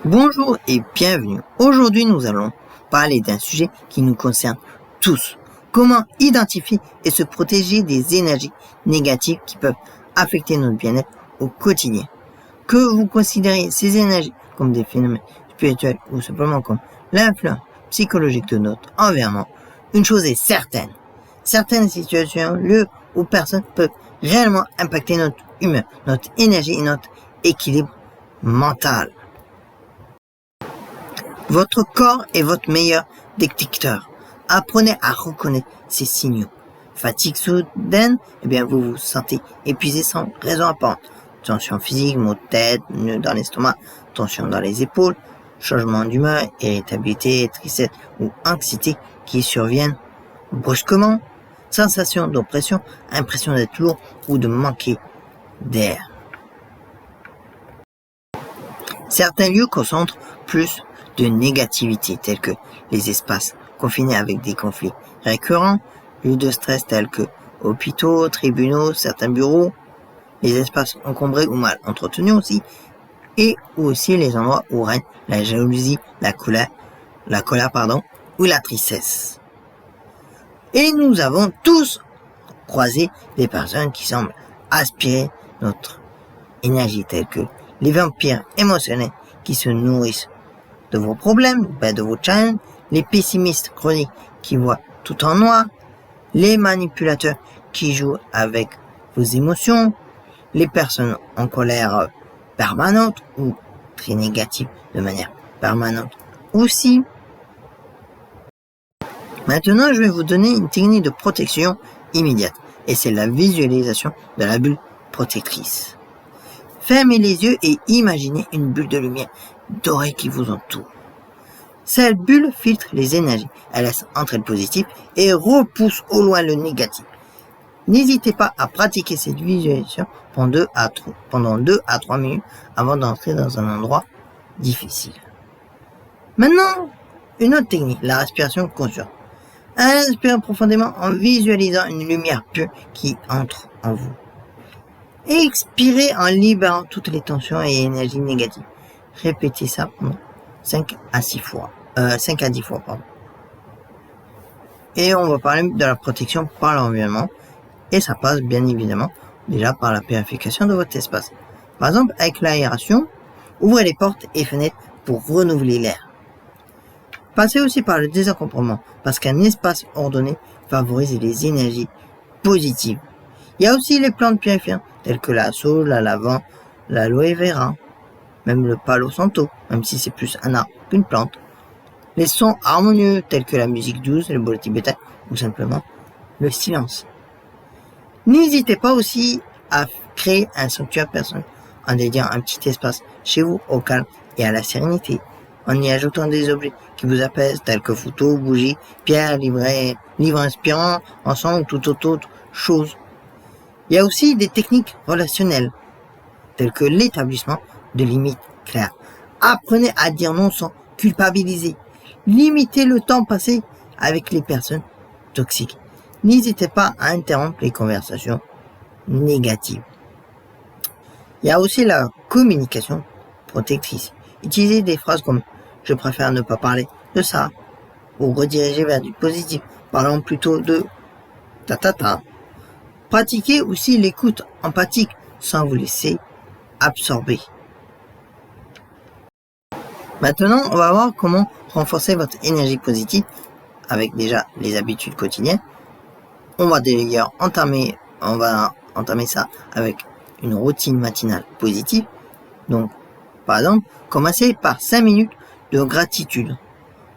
Bonjour et bienvenue. Aujourd'hui, nous allons parler d'un sujet qui nous concerne tous. Comment identifier et se protéger des énergies négatives qui peuvent affecter notre bien-être au quotidien. Que vous considérez ces énergies comme des phénomènes spirituels ou simplement comme l'influence psychologique de notre environnement, une chose est certaine. Certaines situations, lieux ou personnes peuvent réellement impacter notre humeur, notre énergie et notre équilibre mental. Votre corps est votre meilleur détecteur. Apprenez à reconnaître ces signaux. Fatigue soudaine, vous vous sentez épuisé sans raison apparente. Tension physique, maux de tête, nœud dans l'estomac, tension dans les épaules, changement d'humeur, irritabilité, tristesse ou anxiété qui surviennent brusquement, sensation d'oppression, impression d'être lourd ou de manquer d'air. Certains lieux concentrent plus de négativité tels que les espaces confinés avec des conflits récurrents, lieux de stress tels que hôpitaux, tribunaux, certains bureaux, les espaces encombrés ou mal entretenus aussi, et aussi les endroits où règne la jalousie, la colère, ou la tristesse. Et nous avons tous croisé des personnes qui semblent aspirer notre énergie telles que les vampires émotionnels qui se nourrissent de vos problèmes, de vos challenges, les pessimistes chroniques qui voient tout en noir, les manipulateurs qui jouent avec vos émotions, les personnes en colère permanente ou très négatives de manière permanente aussi. Maintenant, je vais vous donner une technique de protection immédiate et c'est la visualisation de la bulle protectrice. Fermez les yeux et imaginez une bulle de lumière dorée qui vous entoure. Cette bulle filtre les énergies, elle laisse entrer le positif et repousse au loin le négatif. N'hésitez pas à pratiquer cette visualisation pendant 2 à 3 minutes avant d'entrer dans un endroit difficile. Maintenant, une autre technique, la respiration consciente. Inspirez profondément en visualisant une lumière pure qui entre en vous. Expirez en libérant toutes les tensions et énergies négatives. Répétez ça pendant 5 à 10 fois. Et on va parler de la protection par l'environnement. Et ça passe bien évidemment déjà par la purification de votre espace. Par exemple, avec l'aération, ouvrez les portes et fenêtres pour renouveler l'air. Passez aussi par le désencombrement, parce qu'un espace ordonné favorise les énergies positives. Il y a aussi les plantes purifiantes, telles que la saule, la lavande, l'aloe vera, même le palo santo, même si c'est plus un arbre qu'une plante. Les sons harmonieux, tels que la musique douce, le bol tibétain, ou simplement le silence. N'hésitez pas aussi à créer un sanctuaire personnel en dédiant un petit espace chez vous au calme et à la sérénité, en y ajoutant des objets qui vous apaisent, tels que photos, bougies, pierres, livres inspirants, encens ou toute autre chose. Il y a aussi des techniques relationnelles, telles que l'établissement de limites claires. Apprenez à dire non sans culpabiliser. Limitez le temps passé avec les personnes toxiques. N'hésitez pas à interrompre les conversations négatives. Il y a aussi la communication protectrice. Utilisez des phrases comme « je préfère ne pas parler de ça » ou rediriger vers du positif, parlant plutôt de « ta. » Pratiquez aussi l'écoute empathique sans vous laisser absorber. Maintenant, on va voir comment renforcer votre énergie positive avec déjà les habitudes quotidiennes. On va d'ailleurs entamer ça avec une routine matinale positive. Donc, par exemple, commencez par 5 minutes de gratitude.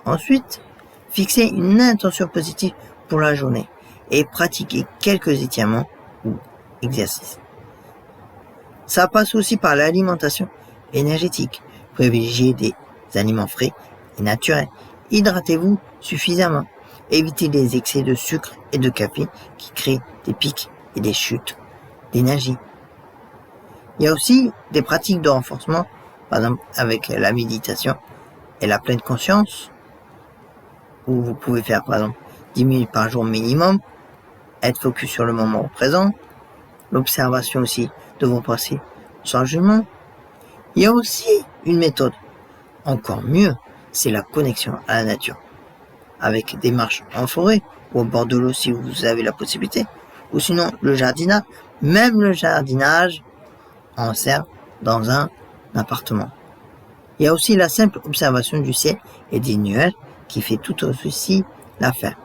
Ensuite, fixez une intention positive pour la journée et pratiquez quelques étirements ou exercices. Ça passe aussi par l'alimentation énergétique. Privilégiez des aliments frais et naturels. Hydratez-vous suffisamment. Évitez les excès de sucre et de café qui créent des pics et des chutes d'énergie. Il y a aussi des pratiques de renforcement, par exemple avec la méditation et la pleine conscience, où vous pouvez faire par exemple 10 minutes par jour minimum, être focus sur le moment présent, l'observation aussi de vos pensées sans jugement. Il y a aussi une méthode Encore mieux, c'est la connexion à la nature. Avec des marches en forêt ou au bord de l'eau si vous avez la possibilité. Ou sinon le jardinage, même le jardinage en sert dans un appartement. Il y a aussi la simple observation du ciel et des nuages qui fait tout aussi l'affaire.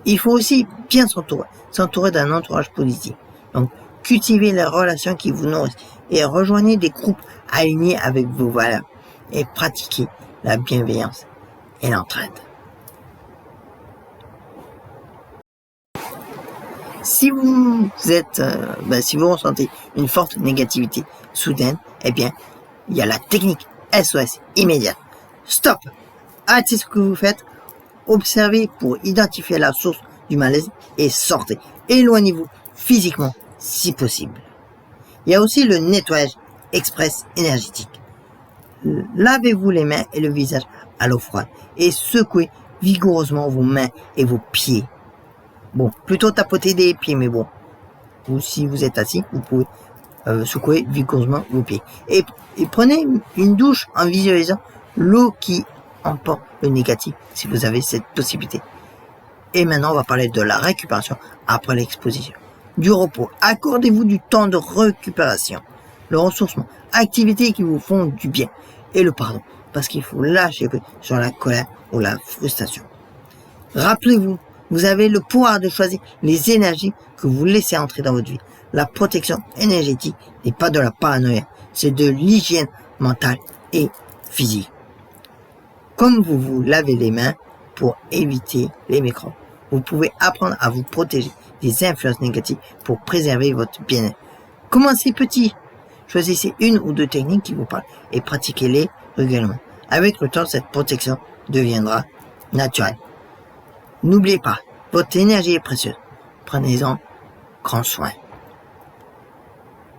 Il faut aussi bien s'entourer d'un entourage positif. Donc, cultivez les relations qui vous nourrissent et rejoignez des groupes alignés avec vos valeurs et pratiquez la bienveillance et l'entraide. Si vous si vous ressentez une forte négativité soudaine, eh bien, il y a la technique SOS immédiate. Stop! Arrêtez ce que vous faites, observez pour identifier la source du malaise et sortez. Éloignez-vous physiquement si possible. Il y a aussi le nettoyage express énergétique. Lavez-vous les mains et le visage à l'eau froide et secouez vigoureusement vos mains et vos pieds. Bon, plutôt tapoter des pieds, mais bon. Ou si vous êtes assis, vous pouvez secouer vigoureusement vos pieds. Et prenez une douche en visualisant l'eau qui emporte le négatif, si vous avez cette possibilité. Et maintenant, on va parler de la récupération après l'exposition. Du repos. Accordez-vous du temps de récupération. Le ressourcement. Activités qui vous font du bien. Et le pardon. Parce qu'il faut lâcher prise sur la colère ou la frustration. Rappelez-vous, vous avez le pouvoir de choisir les énergies que vous laissez entrer dans votre vie. La protection énergétique n'est pas de la paranoïa. C'est de l'hygiène mentale et physique. Comme vous vous lavez les mains pour éviter les microbes, vous pouvez apprendre à vous protéger des influences négatives pour préserver votre bien-être. Commencez petit. Choisissez une ou deux techniques qui vous parlent et pratiquez-les régulièrement. Avec le temps, cette protection deviendra naturelle. N'oubliez pas, votre énergie est précieuse. Prenez-en grand soin.